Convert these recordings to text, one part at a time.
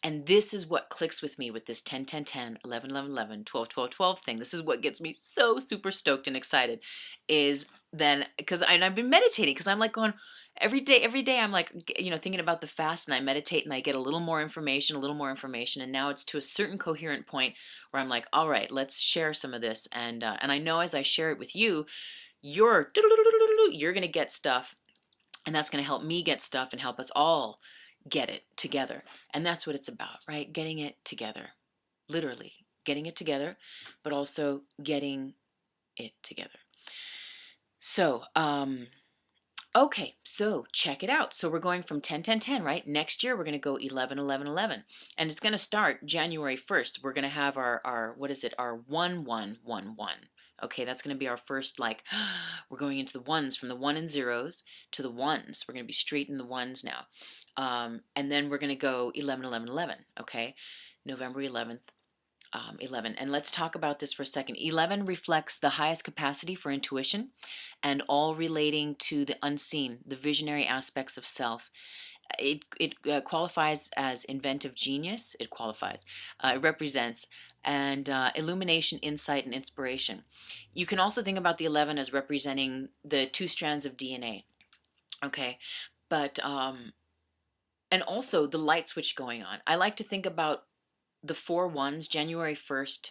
And this is what clicks with me with this 10, 10, 10, 11, 11, 11, 12, 12, 12 thing. This is what gets me so super stoked and excited is then, because I've been meditating because I'm like going every day I'm like, thinking about the fast and I meditate and I get a little more information, a little more information. And now it's to a certain coherent point where I'm like, all right, let's share some of this. And I know as I share it with you, you're going to get stuff, and that's going to help me get stuff and help us all get it together. And that's what it's about, right? Getting it together. Literally getting it together, but also getting it together. So, okay, so check it out. So we're going from 10, 10, 10, right? Next year, we're going to go 11, 11, 11. And it's going to start January 1st. We're going to have our what is it? Our 1, 1, 1, 1. Okay, that's going to be our first, like, we're going into the ones, from the one and zeros to the ones. We're going to be straight in the ones now. And then we're going to go 11, 11, 11. Okay, November 11th. 11. And let's talk about this for a second. 11 reflects the highest capacity for intuition and all relating to the unseen, the visionary aspects of self. It qualifies as inventive genius. It represents and illumination, insight, and inspiration. You can also think about the 11 as representing the two strands of DNA. Okay, but and also the light switch going on. I like to think about the 4 ones, January 1st,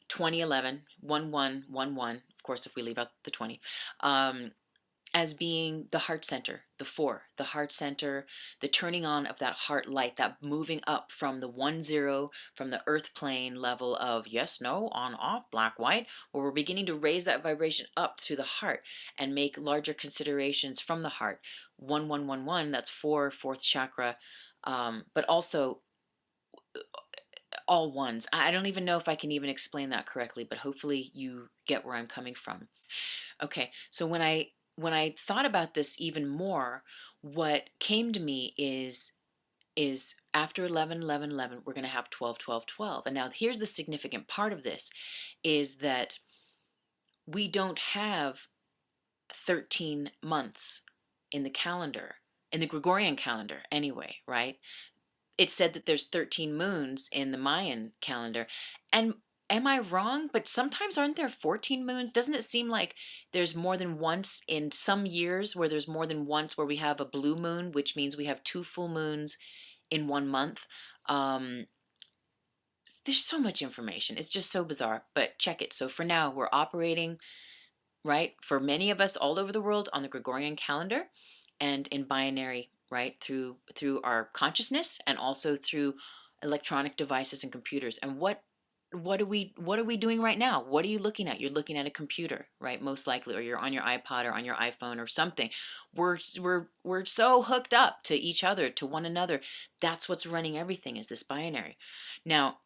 2011, 1 1 1 1, of course, if we leave out the 20, as being the heart center, the 4, the heart center, the turning on of that heart light, that moving up from the 1 0, from the earth plane level of yes, no, on, off, black, white, where we're beginning to raise that vibration up through the heart and make larger considerations from the heart. 1 1 1 1, that's 4, fourth chakra, but also all ones. I don't even know if I can even explain that correctly, but hopefully you get where I'm coming from. Okay, so when I thought about this even more, what came to me is after 11 11 11 we're going to have 12 12 12. And now here's the significant part of this is that we don't have 13 months in the calendar, in the Gregorian calendar anyway, right? It said that there's 13 moons in the Mayan calendar. And am I wrong? But sometimes aren't there 14 moons? Doesn't it seem like there's more than once in some years where there's more than once where we have a blue moon, which means we have 2 full moons in 1 month? Um, there's so much information. It's just so bizarre, but check it. So for now, we're operating, right, for many of us all over the world on the Gregorian calendar and in binary, right, through our consciousness and also through electronic devices and computers. And what are we doing right now? What are you looking at? You're looking at a computer, right? Most likely, or you're on your iPod or on your iPhone or something. We're so hooked up to each other, to one another. That's what's running everything, is this binary. Now,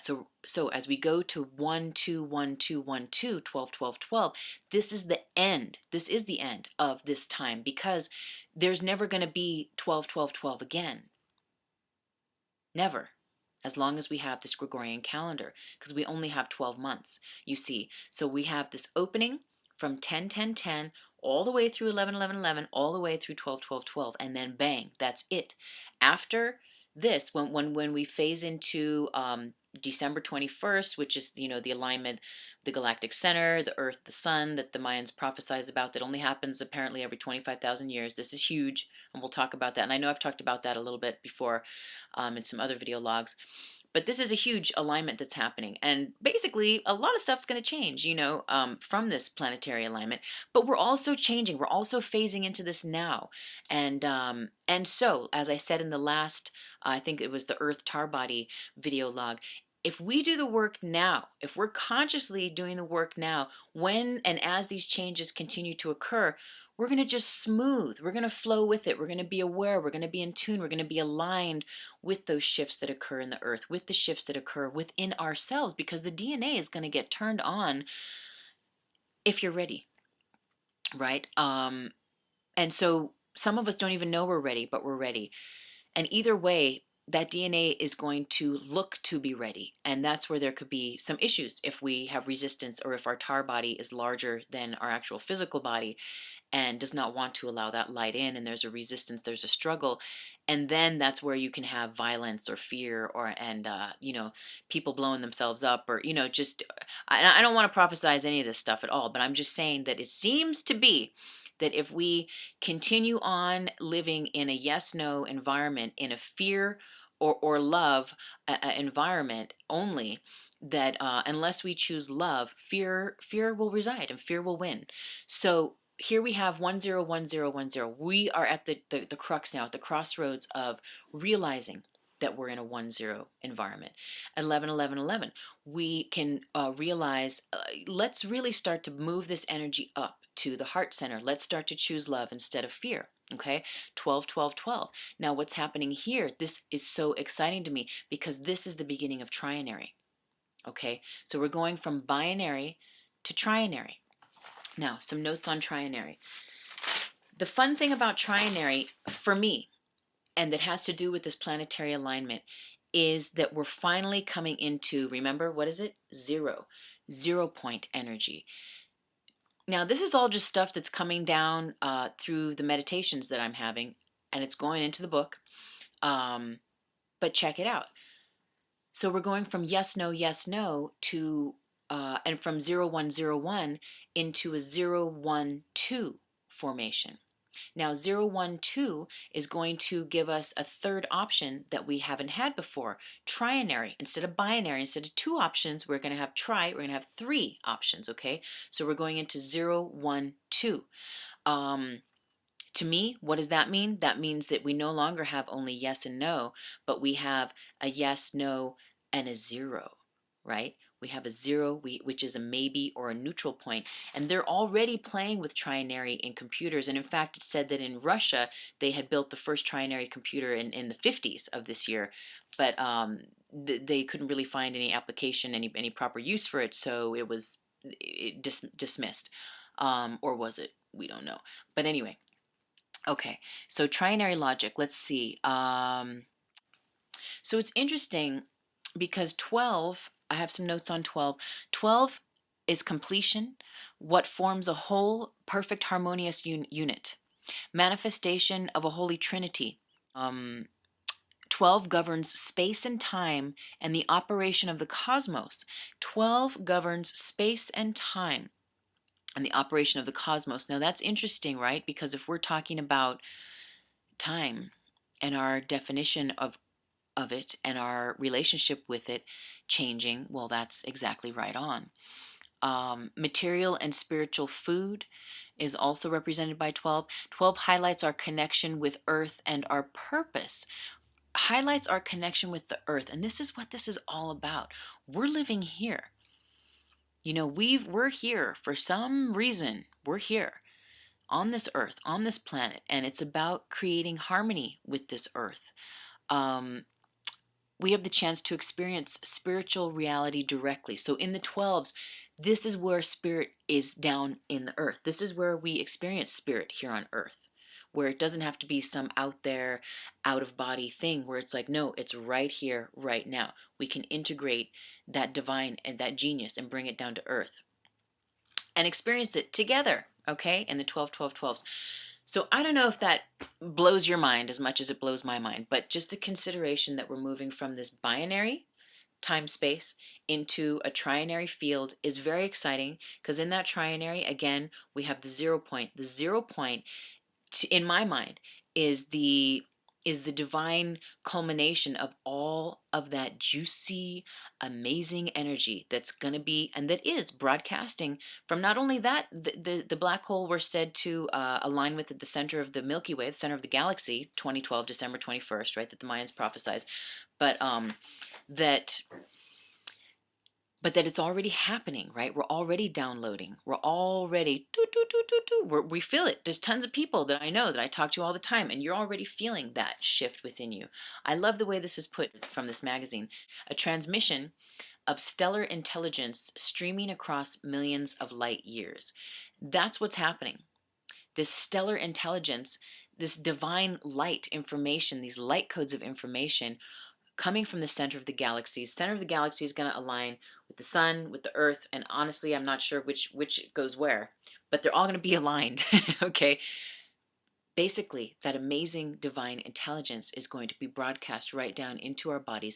so as we go to 1 2 1 2 1 2 12 12 12, this is the end. This is the end of this time, because there's never going to be 12 12 12 again. Never. As long as we have this Gregorian calendar, because we only have 12 months, you see. So we have this opening from 10 10 10 all the way through 11 11 11, all the way through 12 12 12, and then bang, that's it. After this, when we phase into December 21st, which is, the alignment, the galactic center, the earth, the sun, that the Mayans prophesize about, that only happens apparently every 25,000 years. This is huge, and we'll talk about that. And I know I've talked about that a little bit before in some other video logs. But this is a huge alignment that's happening. And basically, a lot of stuff's going to change, from this planetary alignment. But we're also changing. We're also phasing into this now. And so, as I said in the last, I think it was the Earth Tar Body video log, if we do the work now, if we're consciously doing the work now, when and as these changes continue to occur, we're going to just smooth. We're going to flow with it. We're going to be aware. We're going to be in tune. We're going to be aligned with those shifts that occur in the earth, with the shifts that occur within ourselves, because the DNA is going to get turned on if you're ready, right? And so some of us don't even know we're ready, but we're ready. And either way, that DNA is going to look to be ready. And that's where there could be some issues if we have resistance, or if our tar body is larger than our actual physical body and does not want to allow that light in, and there's a resistance, there's a struggle. And then that's where you can have violence or fear, or people blowing themselves up, or just I don't want to prophesize any of this stuff at all, but I'm just saying that it seems to be that if we continue on living in a yes no environment, in a fear or love environment only, that unless we choose love, fear will reside and fear will win. So here we have 101010. We are at the crux now, at the crossroads of realizing that we're in a 1-0 environment. 111111, we can realize, let's really start to move this energy up to the heart center. Let's start to choose love instead of fear. Okay, 121212. Now what's happening here, this is so exciting to me, because this is the beginning of trinary. Okay, so we're going from binary to trinary. Now, some notes on trinary. The fun thing about trinary for me, and that has to do with this planetary alignment, is that we're finally coming into, remember, what is it? 0 point energy. Now, this is all just stuff that's coming down through the meditations that I'm having, and it's going into the book. But check it out. So we're going from yes, no to, and from 0101 into a 012 formation. Now 012 is going to give us a third option that we haven't had before, trinary. Instead of binary, instead of 2 options, we're going to have we're going to have 3 options, okay? So we're going into 012. To me, what does that mean? That means that we no longer have only yes and no, but we have a yes, no, and a 0, right? We have a 0, which is a maybe or a neutral point. And they're already playing with trinary in computers. And in fact, it said that in Russia, they had built the first trinary computer in the 50s of this year. But they couldn't really find any application, any proper use for it. So it was dismissed. Or was it? We don't know. But anyway. Okay, so trinary logic, let's see. So it's interesting because 12, I have some notes on 12. 12 is completion, what forms a whole, perfect, harmonious unit. Manifestation of a holy trinity. 12 governs space and time and the operation of the cosmos. 12 governs space and time and the operation of the cosmos. Now that's interesting, right? Because if we're talking about time and our definition of it and our relationship with it changing, well, that's exactly right on. Material and spiritual food is also represented by 12. 12 highlights our connection with earth and our purpose. Highlights our connection with the earth. And this is what this is all about. We're living here. You know, we're here for some reason. We're here on this earth, on this planet, and it's about creating harmony with this earth. We have the chance to experience spiritual reality directly. So in the 12s, this is where spirit is down in the earth. This is where we experience spirit here on earth, where it doesn't have to be some out there, out of body thing where it's like, no, it's right here, right now. We can integrate that divine and that genius and bring it down to earth and experience it together, okay, in the 12-12-12s. So I don't know if that blows your mind as much as it blows my mind, but just the consideration that we're moving from this binary time-space into a trinary field is very exciting, because in that trinary, again, we have the 0 point. The 0 point, in my mind, is the divine culmination of all of that juicy, amazing energy that's going to be, and that is broadcasting from not only that, the black hole we're said to align with at the center of the Milky Way, the center of the galaxy, 2012, December 21st, right, that the Mayans prophesized, but that it's already happening, right? We're already downloading. We're already, we feel it. There's tons of people that I know that I talk to all the time, and you're already feeling that shift within you. I love the way this is put from this magazine. A transmission of stellar intelligence streaming across millions of light years. That's what's happening. This stellar intelligence this divine light information, these light codes of information coming from the center of the galaxy. Center of the galaxy is going to align with the sun, with the earth, and honestly, I'm not sure which goes where, but they're all going to be aligned. Okay. Basically, that amazing divine intelligence is going to be broadcast right down into our bodies